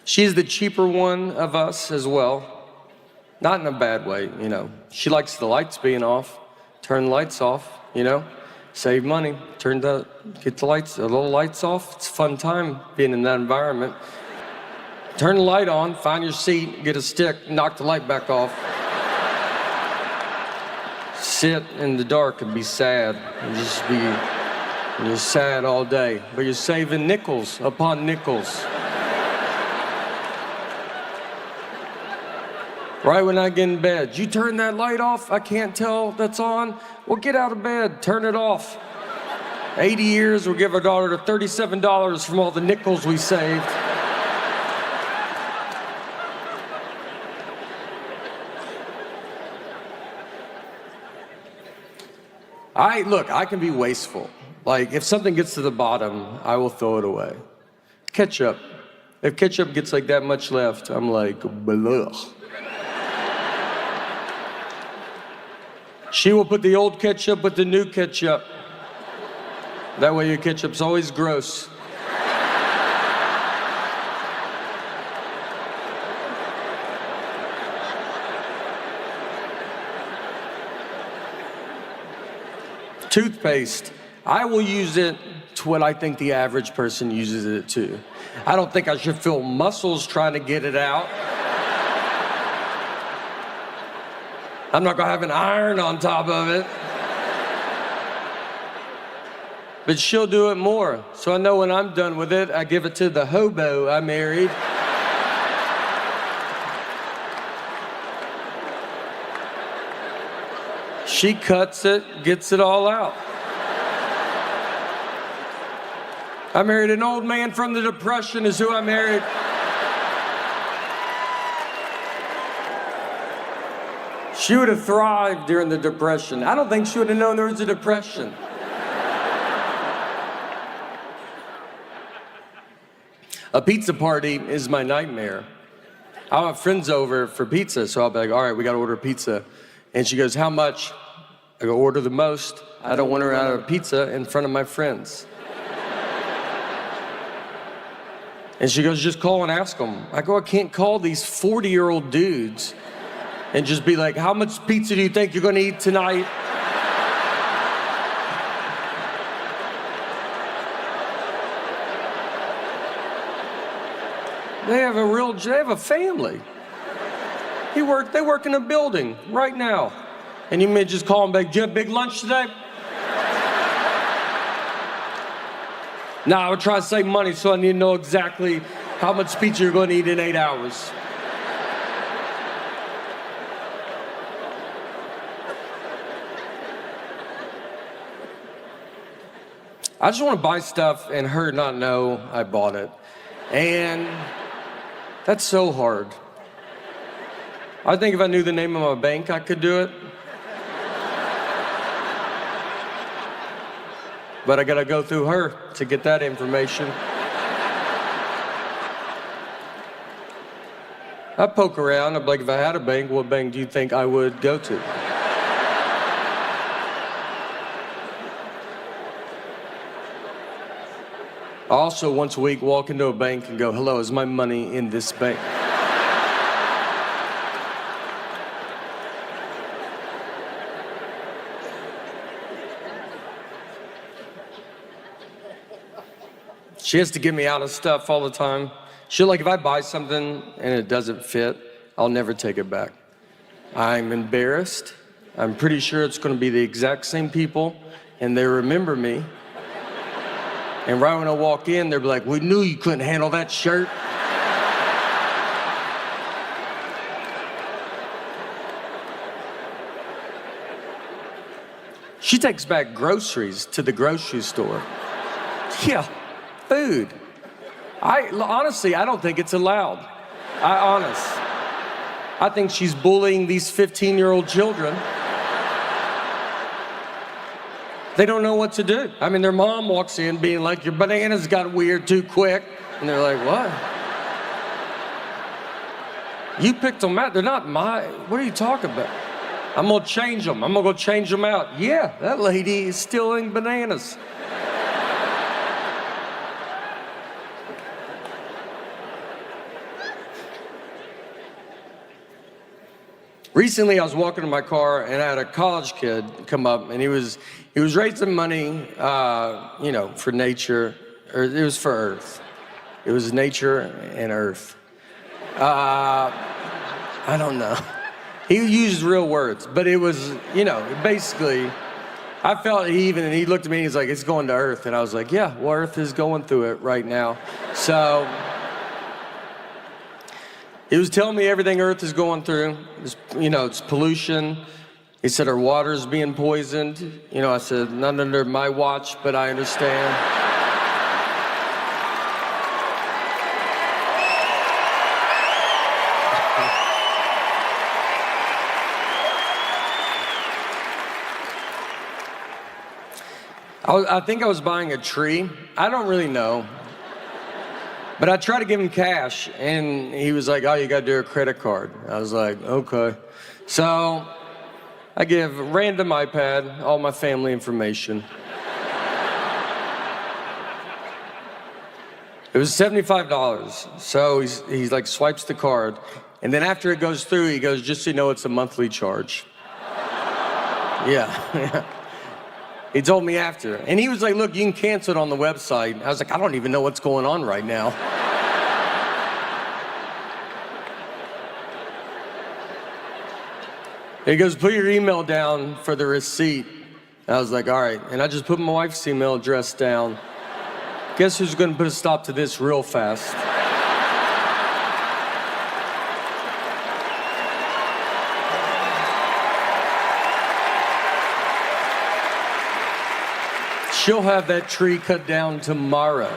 She's the cheaper one of us as well. Not in a bad way, you know. She likes the lights being off. Turn the lights off, you know. Save money. Get the little lights off. It's a fun time being in that environment. Turn the light on, find your seat, get a stick, knock the light back off. Sit in the dark and be sad. And you're sad all day. But you're saving nickels upon nickels. Right when I get in bed, you turn that light off? I can't tell that's on. Well, get out of bed, turn it off. 80 years, we'll give our daughter $37 from all the nickels we saved. Look, I can be wasteful. Like, if something gets to the bottom, I will throw it away. Ketchup. If ketchup gets like that much left, I'm like, blech. She will put the old ketchup with the new ketchup. That way your ketchup's always gross. Toothpaste. I will use it to what I think the average person uses it to. I don't think I should feel muscles trying to get it out. I'm not gonna have an iron on top of it. But she'll do it more. So I know when I'm done with it, I give it to the hobo I married. She cuts it, gets it all out. I married an old man from the Depression is who I married. She would have thrived during the Depression. I don't think she would have known there was a Depression. A pizza party is my nightmare. I'll have friends over for pizza, so I'll be like, all right, we gotta order pizza. And she goes, how much? I go, order the most. I don't want her out of pizza in front of my friends. And she goes, just call and ask them. I go, I can't call these 40-year-old dudes and just be like, how much pizza do you think you're gonna eat tonight? They have a family. They work in a building right now. And you may just call them back, did you have a big lunch today? Nah, I would try to save money, so I need to know exactly how much pizza you're gonna eat in 8 hours. I just want to buy stuff and her not know I bought it. And that's so hard. I think if I knew the name of my bank, I could do it. But I gotta go through her to get that information. I poke around, I'm like, if I had a bank, what bank do you think I would go to? I also, once a week, walk into a bank and go, hello, is my money in this bank? She has to get me out of stuff all the time. She'll, like, if I buy something and it doesn't fit, I'll never take it back. I'm embarrassed. I'm pretty sure it's gonna be the exact same people, and they remember me. And right when I walk in, they'll be like, we knew you couldn't handle that shirt. She takes back groceries to the grocery store. Yeah, food. Honestly, I don't think it's allowed. I think she's bullying these 15-year-old children. They don't know what to do. I mean, their mom walks in being like, your bananas got weird too quick. And they're like, what? You picked them out. They're not what are you talking about? I'm gonna change them. I'm gonna go change them out. Yeah, that lady is stealing bananas. Recently, I was walking to my car, and I had a college kid come up, and he was raising money, for nature, or it was for Earth. It was nature and Earth. I don't know. He used real words, but it was, basically, I felt and he looked at me and he's like, it's going to Earth. And I was like, yeah, well, Earth is going through it right now. So he was telling me everything Earth is going through. It's pollution. He said our water's being poisoned. I said, not under my watch, but I understand. I think I was buying a tree. I don't really know. But I tried to give him cash, and he was like, oh, you gotta do a credit card. I was like, okay. So I give random iPad, all my family information. It was $75. So he's like swipes the card, and then after it goes through, he goes, just so you know, it's a monthly charge. Yeah. He told me after. And he was like, look, you can cancel it on the website. I was like, I don't even know what's going on right now. He goes, put your email down for the receipt. I was like, all right. And I just put my wife's email address down. Guess who's gonna put a stop to this real fast? She'll have that tree cut down tomorrow.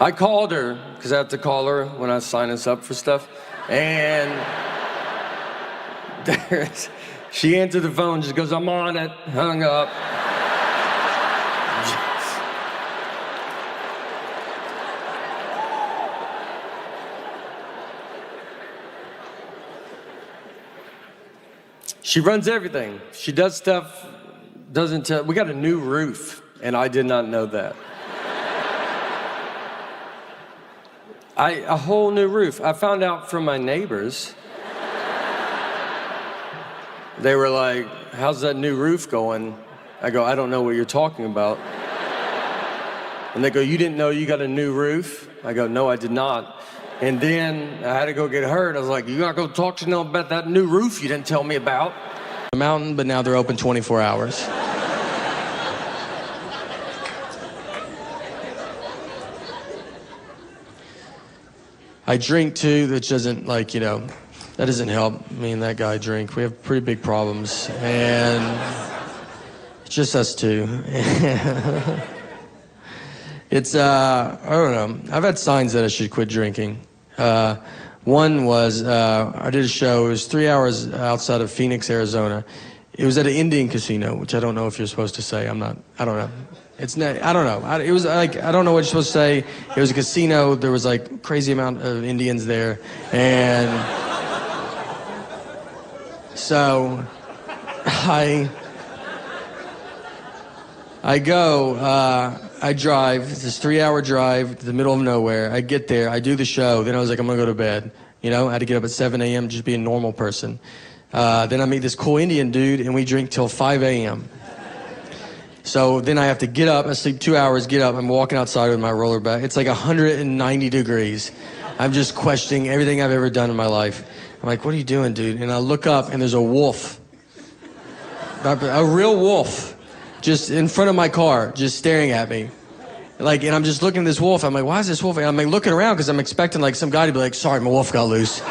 I called her, because I have to call her when I sign us up for stuff, and she answered the phone, just goes, I'm on it, hung up. She runs everything. She does stuff, doesn't tell. We got a new roof, and I did not know that. A whole new roof. I found out from my neighbors. They were like, how's that new roof going? I go, I don't know what you're talking about. And they go, you didn't know you got a new roof? I go, no, I did not. And then I had to go get her, and I was like, you gotta go talk to them about that new roof you didn't tell me about. A mountain, but now they're open 24 hours. I drink too, which doesn't, that doesn't help me and that guy drink. We have pretty big problems, and it's just us two. It's, I don't know. I've had signs that I should quit drinking. One was, I did a show, it was 3 hours outside of Phoenix, Arizona. It was at an Indian casino, which I don't know if you're supposed to say. I don't know. It's not, I don't know. It was like, I don't know what you're supposed to say. It was a casino, there was like crazy amount of Indians there. And so I go, I drive, this 3 hour drive to the middle of nowhere. I get there, I do the show, then I was like, I'm gonna go to bed. I had to get up at 7 a.m. just be a normal person. Then I meet this cool Indian dude and we drink till 5 a.m. So then I have to get up, I sleep 2 hours, get up, I'm walking outside with my roller bag. It's like 190 degrees. I'm just questioning everything I've ever done in my life. I'm like, what are you doing, dude? And I look up and there's a wolf. A real wolf. Just in front of my car, just staring at me. And I'm just looking at this wolf. I'm like, why is this wolf? And I'm looking around because I'm expecting some guy to be like, sorry, my wolf got loose.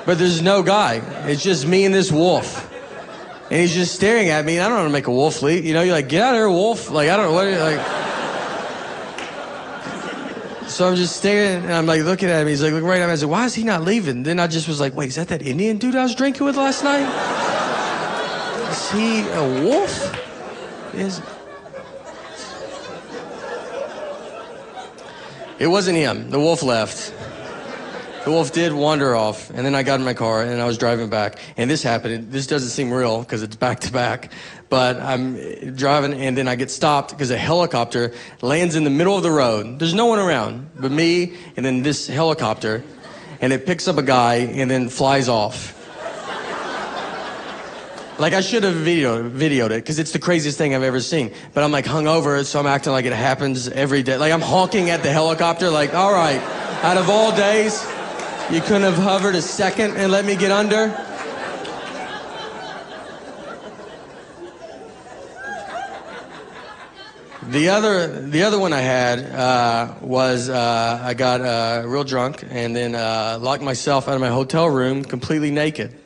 But there's no guy. It's just me and this wolf. And he's just staring at me. And I don't know how to make a wolf leave. You're like, get out of here, wolf. I don't know what, So I'm just staring, and I'm looking at him. He's like, look right at me. I said, why is he not leaving? Then I just was like, wait, is that Indian dude I was drinking with last night? Is he a wolf? It wasn't him. The wolf left. The wolf did wander off, and then I got in my car, and I was driving back. And this happened. This doesn't seem real, because it's back-to-back. But I'm driving, and then I get stopped, because a helicopter lands in the middle of the road. There's no one around but me, and then this helicopter. And it picks up a guy, and then flies off. Like, I should have videoed it, because it's the craziest thing I've ever seen. But I'm, like, hungover, so I'm acting like it happens every day. Like, I'm honking at the helicopter, like, all right, out of all days, you couldn't have hovered a second and let me get under? The other one I had was I got real drunk and then locked myself out of my hotel room completely naked.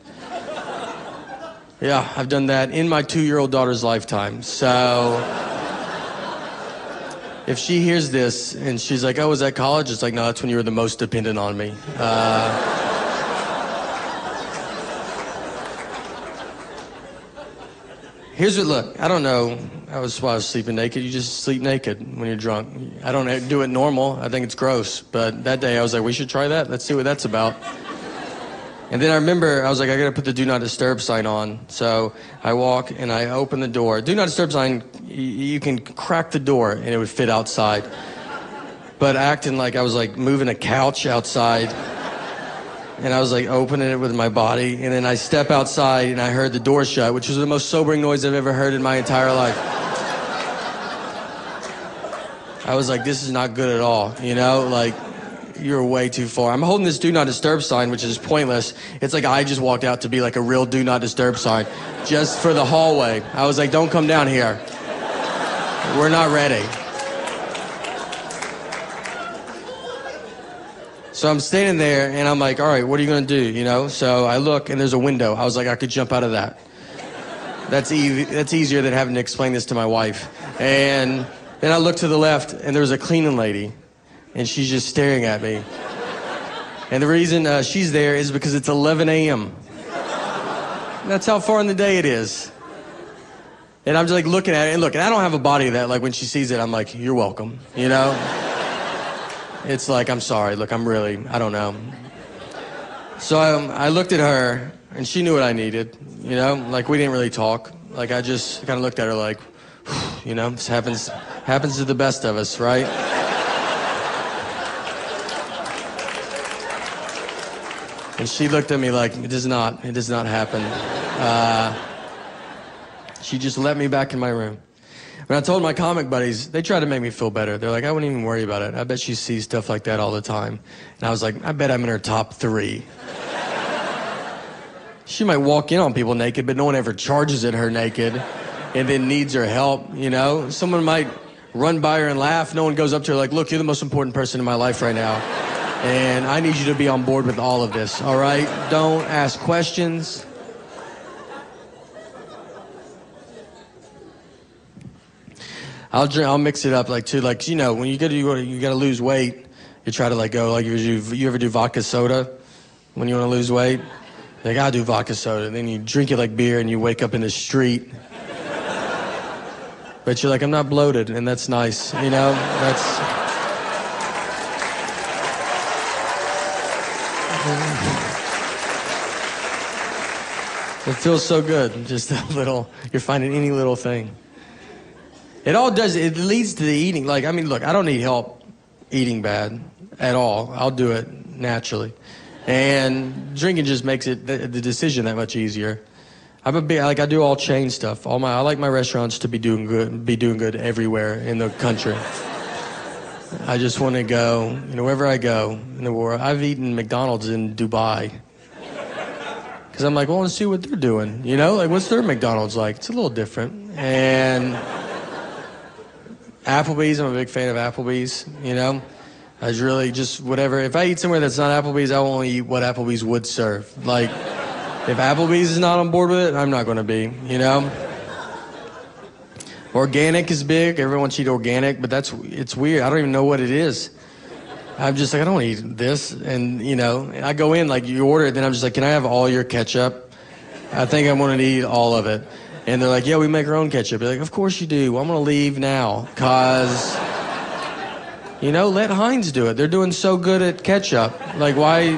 Yeah, I've done that in my 2-year-old daughter's lifetime. So if she hears this and she's like, oh, was that college? It's like, no, that's when you were the most dependent on me. Here's what, look, I don't know. I was sleeping naked. You just sleep naked when you're drunk. I don't do it normal. I think it's gross. But that day I was like, we should try that. Let's see what that's about. And then I remember, I was like, I gotta put the do not disturb sign on. So I walk and I open the door. Do not disturb sign, you can crack the door and it would fit outside. But acting like I was like moving a couch outside. And I was like opening it with my body. And then I step outside and I heard the door shut, which was the most sobering noise I've ever heard in my entire life. I was like, this is not good at all, you know? Like, you're way too far. I'm holding this do not disturb sign, which is pointless. It's like I just walked out to be like a real do not disturb sign just for the hallway. I was like, don't come down here. We're not ready. So I'm standing there and I'm like, all right, what are you gonna do? You know? So I look and there's a window. I was like, I could jump out of that. That's easier than having to explain this to my wife. And then I look to the left and there's a cleaning lady. And she's just staring at me. And the reason she's there is because it's 11 a.m. That's how far in the day it is. And I'm just like looking at it, and look, and I don't have a body that, like, when she sees it, I'm like, you're welcome, you know? It's like, I'm sorry, look, I don't know. So I looked at her, and she knew what I needed, you know? Like, we didn't really talk. Like, I just kind of looked at her like, you know, this happens to the best of us, right? And she looked at me like, it does not happen. She just let me back in my room. When I told my comic buddies, they tried to make me feel better. They're like, I wouldn't even worry about it. I bet she sees stuff like that all the time. And I was like, I bet I'm in her top 3. She might walk in on people naked, but no one ever charges at her naked and then needs her help, you know? Someone might run by her and laugh. No one goes up to her like, look, you're the most important person in my life right now. And I need you to be on board with all of this, all right? Don't ask questions. I'll mix it up like too, like, you know, when you gotta lose weight, you try to like go, like you ever do vodka soda when you wanna lose weight? Like, I'll do vodka soda. Then you drink it like beer and you wake up in the street. But you're like, I'm not bloated, and that's nice, you know? That's... It feels so good, just a little, you're finding any little thing. It all does, it leads to the eating. Like, I mean, look, I don't need help eating bad at all. I'll do it naturally. And drinking just makes it, the decision that much easier. I do all chain stuff. I like my restaurants to be doing good everywhere in the country. I just want to go, you know, wherever I go in the world. I've eaten McDonald's in Dubai. Because I'm like, well, let's see what they're doing, you know? Like, what's their McDonald's like? It's a little different. And Applebee's, I'm a big fan of Applebee's, you know? I was really just whatever. If I eat somewhere that's not Applebee's, I will only eat what Applebee's would serve. Like, if Applebee's is not on board with it, I'm not going to be, you know? Organic is big. Everyone wants to eat organic, but it's weird. I don't even know what it is. I'm just like, I don't eat this. And, you know, I go in, like, you order it, then I'm just like, can I have all your ketchup? I think I want to eat all of it. And they're like, yeah, we make our own ketchup. You're like, of course you do. Well, I'm going to leave now, because, You know, let Heinz do it. They're doing so good at ketchup. Like, why